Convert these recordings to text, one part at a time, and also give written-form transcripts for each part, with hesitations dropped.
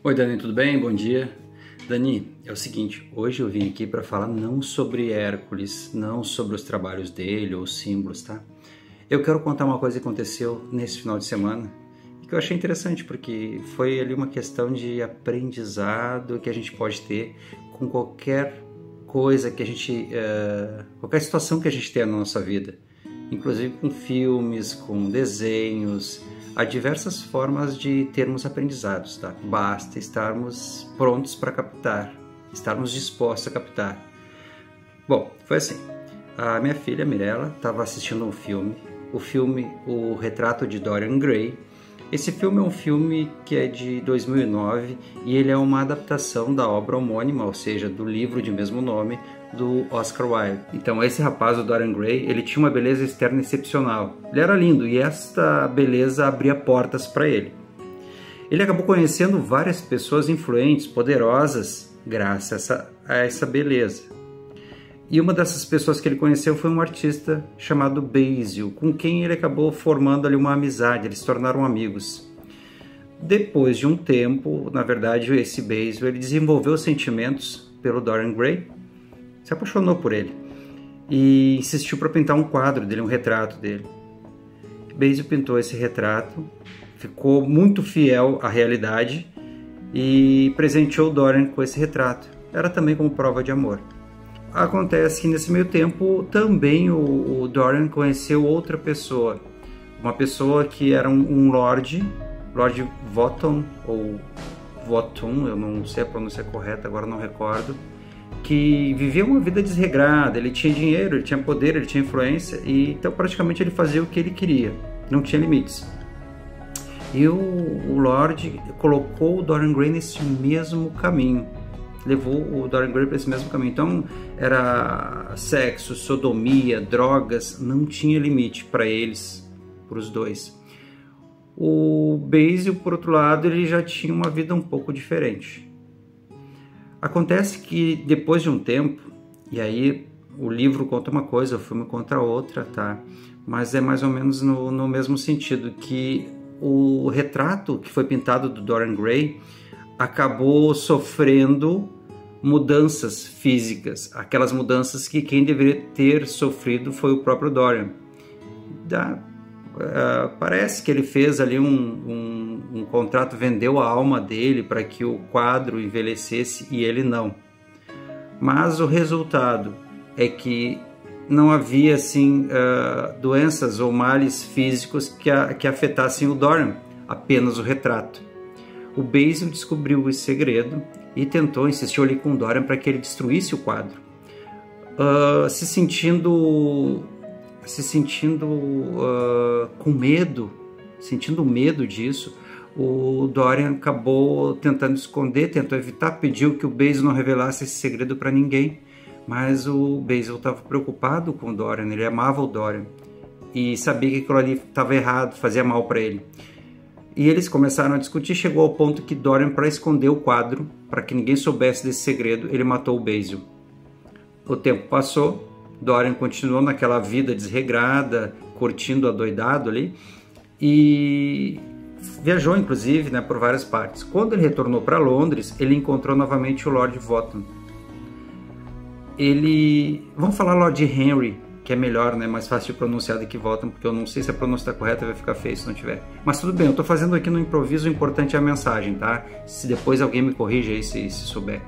Oi, Dani, tudo bem? Bom dia. Dani, é o seguinte, hoje eu vim aqui para falar não sobre Hércules, não sobre os trabalhos dele ou símbolos, tá? Eu quero contar uma coisa que aconteceu nesse final de semana e que eu achei interessante, porque foi ali uma questão de aprendizado que a gente pode ter com qualquer coisa que a gente, qualquer situação que a gente tenha na nossa vida, inclusive com filmes, com desenhos. Há diversas formas de termos aprendizados, tá? Basta estarmos prontos para captar, estarmos dispostos a captar. Bom, foi assim. A minha filha, Mirella, estava assistindo um filme, O Retrato de Dorian Gray. Esse filme é um filme que é de 2009 e ele é uma adaptação da obra homônima, ou seja, do livro de mesmo nome, do Oscar Wilde. Então esse rapaz, o Dorian Gray, ele tinha uma beleza externa excepcional. Ele era lindo e esta beleza abria portas para ele. Ele acabou conhecendo várias pessoas influentes, poderosas, graças a essa beleza. E uma dessas pessoas que ele conheceu foi um artista chamado Basil, com quem ele acabou formando ali uma amizade, eles se tornaram amigos. Depois de um tempo, na verdade, esse Basil ele desenvolveu sentimentos pelo Dorian Gray, se apaixonou por ele e insistiu para pintar um quadro dele, um retrato dele. Basil pintou esse retrato, ficou muito fiel à realidade e presenteou Dorian com esse retrato. Era também como prova de amor. Acontece que nesse meio tempo também o Dorian conheceu outra pessoa, uma pessoa que era um Lord Wotton ou Wotton, eu não sei a pronúncia correta, agora não recordo, que vivia uma vida desregrada. Ele tinha dinheiro, ele tinha poder, ele tinha influência e então praticamente ele fazia o que ele queria, não tinha limites. E o Lord colocou o Dorian Gray nesse mesmo caminho. Levou o Dorian Gray para esse mesmo caminho. Então era sexo, sodomia, drogas, não tinha limite para eles, para os dois. O Basil, por outro lado, ele já tinha uma vida um pouco diferente. Acontece que depois de um tempo, e aí o livro conta uma coisa, o filme conta outra, tá? Mas é mais ou menos no mesmo sentido, que o retrato que foi pintado do Dorian Gray acabou sofrendo mudanças físicas, aquelas mudanças que quem deveria ter sofrido foi o próprio Dorian. Parece que ele fez ali um contrato, vendeu a alma dele para que o quadro envelhecesse e ele não. Mas o resultado é que não havia assim doenças ou males físicos que afetassem o Dorian, apenas o retrato. O Basil descobriu esse segredo e insistiu ali com o Dorian para que ele destruísse o quadro. Se sentindo com medo, sentindo medo disso, o Dorian acabou tentando esconder, tentou evitar, pediu que o Basil não revelasse esse segredo para ninguém, mas o Basil estava preocupado com o Dorian, ele amava o Dorian e sabia que aquilo ali estava errado, fazia mal para ele. E eles começaram a discutir, chegou ao ponto que Dorian, para esconder o quadro, para que ninguém soubesse desse segredo, ele matou o Basil. O tempo passou, Dorian continuou naquela vida desregrada, curtindo adoidado ali, e viajou inclusive, né, por várias partes. Quando ele retornou para Londres, ele encontrou novamente o Lord Wotton. Vamos falar Lord Henry, que é melhor, né, mais fácil de pronunciar do que Wotton, porque eu não sei se a pronúncia está correta, vai ficar feio se não tiver. Mas tudo bem, eu estou fazendo aqui no improviso, o importante é a mensagem, tá? Se depois alguém me corrige aí se souber.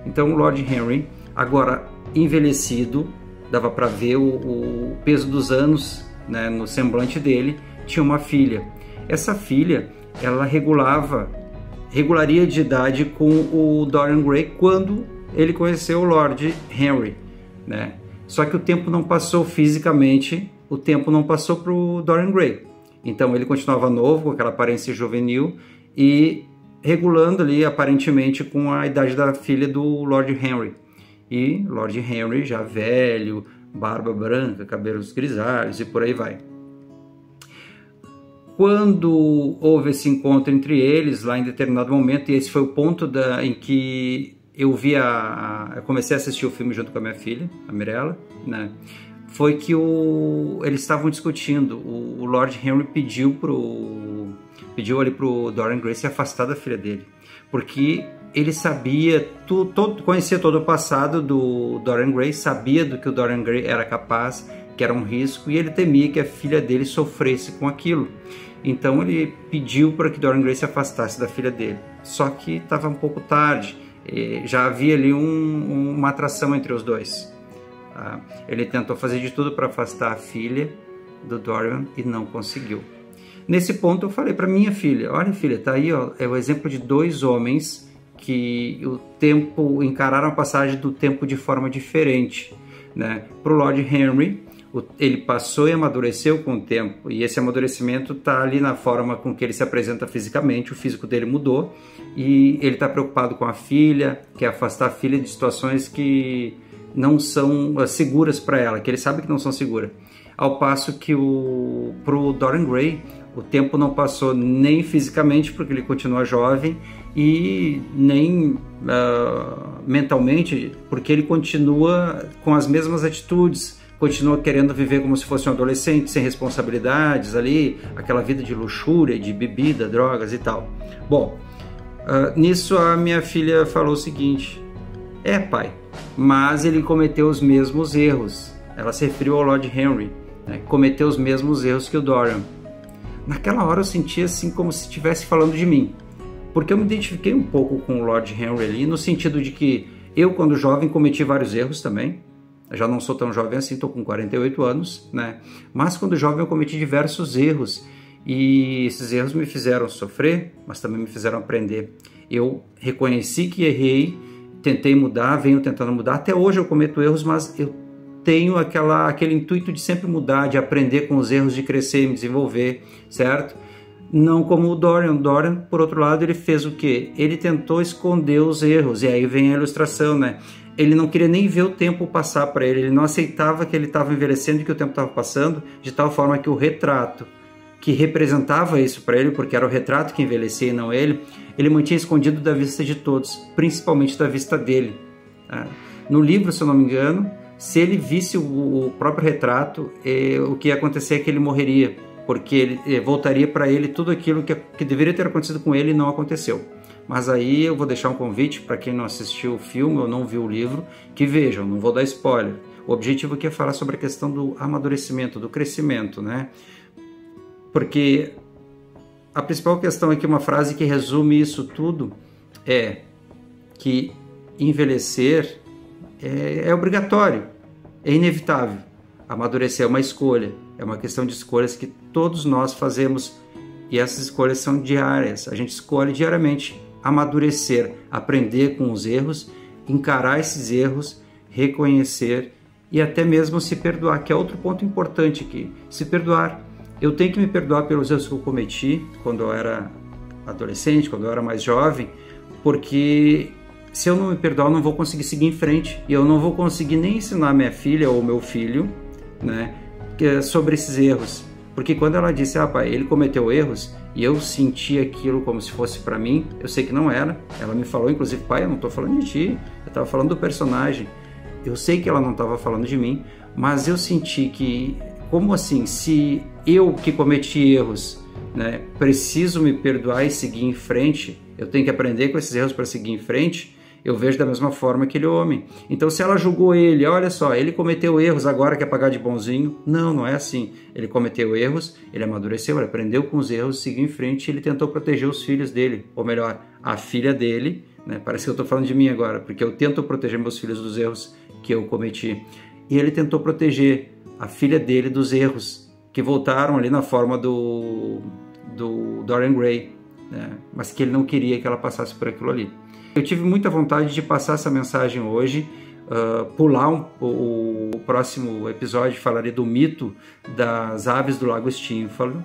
Então o Lord Henry, agora envelhecido, dava para ver o peso dos anos, né, no semblante dele, tinha uma filha. Essa filha, ela regularia de idade com o Dorian Gray quando ele conheceu o Lord Henry, né? Só que o tempo não passou fisicamente, o tempo não passou para o Dorian Gray. Então ele continuava novo, com aquela aparência juvenil e regulando ali aparentemente com a idade da filha do Lord Henry. E Lord Henry já velho, barba branca, cabelos grisalhos e por aí vai. Quando houve esse encontro entre eles, lá em determinado momento, e esse foi o ponto em que eu comecei a assistir o filme junto com a minha filha, a Mirella, né? Foi que eles estavam discutindo, o Lord Henry pediu ali pro Dorian Gray se afastar da filha dele, porque ele sabia, conhecia todo o passado do Dorian Gray, sabia do que o Dorian Gray era capaz, que era um risco, e ele temia que a filha dele sofresse com aquilo. Então ele pediu para que Dorian Gray se afastasse da filha dele. Só que estava um pouco tarde, já havia ali uma atração entre os dois. Ele tentou fazer de tudo para afastar a filha do Dorian e não conseguiu. Nesse ponto eu falei para minha filha, olha filha, tá aí, ó, é o exemplo de dois homens que encararam a passagem do tempo de forma diferente, né? Para o Lord Henry, ele passou e amadureceu com o tempo, e esse amadurecimento está ali na forma com que ele se apresenta fisicamente, o físico dele mudou, e ele está preocupado com a filha, quer afastar a filha de situações que não são seguras para ela, que ele sabe que não são seguras. Ao passo que para o Dorian Gray, o tempo não passou nem fisicamente, porque ele continua jovem, e nem mentalmente, porque ele continua com as mesmas atitudes, continua querendo viver como se fosse um adolescente, sem responsabilidades ali, aquela vida de luxúria, de bebida, drogas e tal. Bom, nisso a minha filha falou o seguinte, pai, mas ele cometeu os mesmos erros. Ela se referiu ao Lord Henry, né? Cometeu os mesmos erros que o Dorian. Naquela hora eu senti assim como se estivesse falando de mim, porque eu me identifiquei um pouco com o Lord Henry ali, no sentido de que eu, quando jovem, cometi vários erros também. Eu já não sou tão jovem assim, estou com 48 anos, né? Mas quando jovem eu cometi diversos erros, e esses erros me fizeram sofrer, mas também me fizeram aprender. Eu reconheci que errei, tentei mudar, venho tentando mudar, até hoje eu cometo erros, mas eu tenho aquele intuito de sempre mudar, de aprender com os erros, de crescer e me desenvolver, certo? Não como o Dorian. O Dorian, por outro lado, ele fez o quê? Ele tentou esconder os erros, e aí vem a ilustração, né? Ele não queria nem ver o tempo passar para ele, ele não aceitava que ele estava envelhecendo e que o tempo estava passando, de tal forma que o retrato que representava isso para ele, porque era o retrato que envelhecia e não ele mantinha escondido da vista de todos, principalmente da vista dele. No livro, se eu não me engano, se ele visse o próprio retrato, o que ia acontecer é que ele morreria, porque ele voltaria para ele tudo aquilo que deveria ter acontecido com ele e não aconteceu. Mas aí eu vou deixar um convite para quem não assistiu o filme ou não viu o livro, que vejam, não vou dar spoiler. O objetivo aqui é falar sobre a questão do amadurecimento, do crescimento, né? Porque a principal questão aqui, uma frase que resume isso tudo, é que envelhecer é obrigatório, é inevitável. Amadurecer é uma escolha, é uma questão de escolhas que todos nós fazemos, e essas escolhas são diárias. A gente escolhe diariamente amadurecer, aprender com os erros, encarar esses erros, reconhecer e até mesmo se perdoar, que é outro ponto importante aqui, se perdoar. Eu tenho que me perdoar pelos erros que eu cometi quando eu era adolescente, quando eu era mais jovem, porque se eu não me perdoar, eu não vou conseguir seguir em frente, e eu não vou conseguir nem ensinar minha filha ou meu filho, né, sobre esses erros. Porque quando ela disse, pai, ele cometeu erros, e eu senti aquilo como se fosse para mim, eu sei que não era. Ela me falou, inclusive, pai, eu não estou falando de ti, eu estava falando do personagem. Eu sei que ela não estava falando de mim, mas eu senti que, como assim, se eu que cometi erros, né, preciso me perdoar e seguir em frente, eu tenho que aprender com esses erros para seguir em frente, eu vejo da mesma forma aquele homem. Então, se ela julgou ele, olha só, ele cometeu erros, agora quer pagar de bonzinho. Não, não é assim. Ele cometeu erros, ele amadureceu, ele aprendeu com os erros, seguiu em frente e ele tentou proteger os filhos dele, ou melhor, a filha dele, né? Parece que eu estou falando de mim agora, porque eu tento proteger meus filhos dos erros que eu cometi. E ele tentou proteger a filha dele dos erros que voltaram ali na forma do Dorian Gray, né? Mas que ele não queria que ela passasse por aquilo ali. Eu tive muita vontade de passar essa mensagem hoje, pular o próximo episódio, falaria do mito das aves do Lago Stínfalo,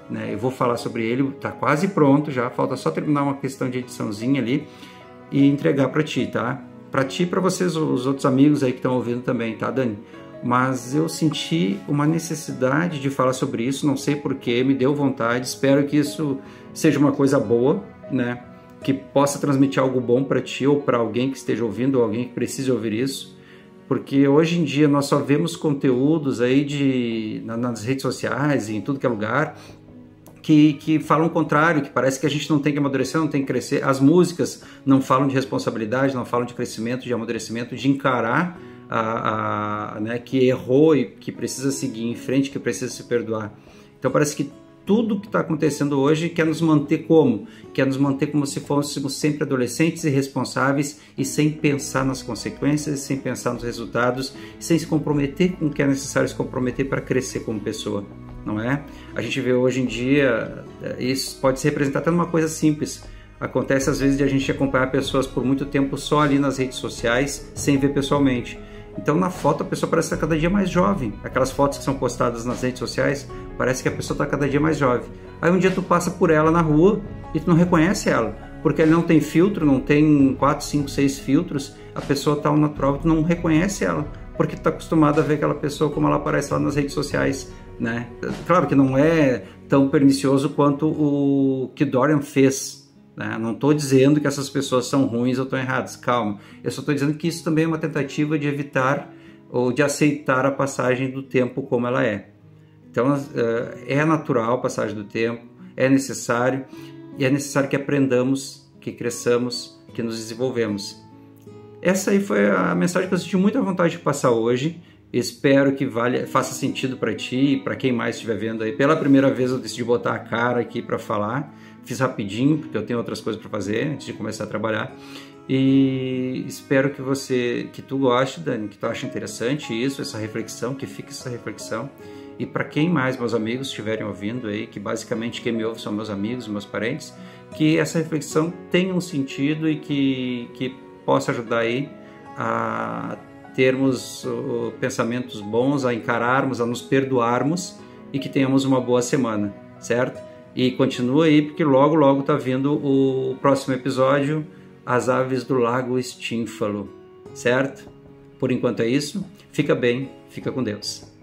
né? Eu vou falar sobre ele, está quase pronto já, falta só terminar uma questão de ediçãozinha ali e entregar para ti, tá? Para ti e para vocês, os outros amigos aí que estão ouvindo também, tá, Dani? Mas eu senti uma necessidade de falar sobre isso, não sei porquê, me deu vontade, espero que isso seja uma coisa boa, né? Que possa transmitir algo bom para ti ou para alguém que esteja ouvindo ou alguém que precise ouvir isso, porque hoje em dia nós só vemos conteúdos aí nas redes sociais e em tudo que é lugar que falam o contrário, que parece que a gente não tem que amadurecer, não tem que crescer. As músicas não falam de responsabilidade, não falam de crescimento, de amadurecimento, de encarar né, que errou e que precisa seguir em frente, que precisa se perdoar. Então parece que tudo que está acontecendo hoje quer nos manter como? Quer nos manter como se fôssemos sempre adolescentes irresponsáveis e sem pensar nas consequências, sem pensar nos resultados, sem se comprometer com o que é necessário se comprometer para crescer como pessoa, não é? A gente vê hoje em dia, isso pode se representar até numa coisa simples. Acontece às vezes de a gente acompanhar pessoas por muito tempo só ali nas redes sociais, sem ver pessoalmente. Então na foto a pessoa parece estar cada dia mais jovem. Aquelas fotos que são postadas nas redes sociais, parece que a pessoa está cada dia mais jovem. Aí um dia tu passa por ela na rua e tu não reconhece ela, porque ela não tem filtro, não tem 4, 5, 6 filtros, a pessoa está ao natural, tu não reconhece ela, porque tu está acostumado a ver aquela pessoa como ela aparece lá nas redes sociais, né? Claro que não é tão pernicioso quanto o que Dorian fez, né? Não estou dizendo que essas pessoas são ruins ou estão erradas, calma. Eu só estou dizendo que isso também é uma tentativa de evitar ou de aceitar a passagem do tempo como ela é. Então é natural a passagem do tempo, é necessário, e é necessário que aprendamos, que cresçamos, que nos desenvolvemos. Essa aí foi a mensagem que eu senti muita vontade de passar hoje. Espero que faça sentido para ti e para quem mais estiver vendo aí. Pela primeira vez eu decidi botar a cara aqui para falar. Fiz rapidinho, porque eu tenho outras coisas para fazer antes de começar a trabalhar. E espero que tu goste, Dani, que tu ache interessante isso, essa reflexão, que fique essa reflexão. E para quem mais, meus amigos, estiverem ouvindo aí, que basicamente quem me ouve são meus amigos, meus parentes, que essa reflexão tenha um sentido e que possa ajudar aí a termos pensamentos bons, a encararmos, a nos perdoarmos e que tenhamos uma boa semana, certo? E continua aí, porque logo, logo tá vindo o próximo episódio, As Aves do Lago Estínfalo, certo? Por enquanto é isso. Fica bem, fica com Deus.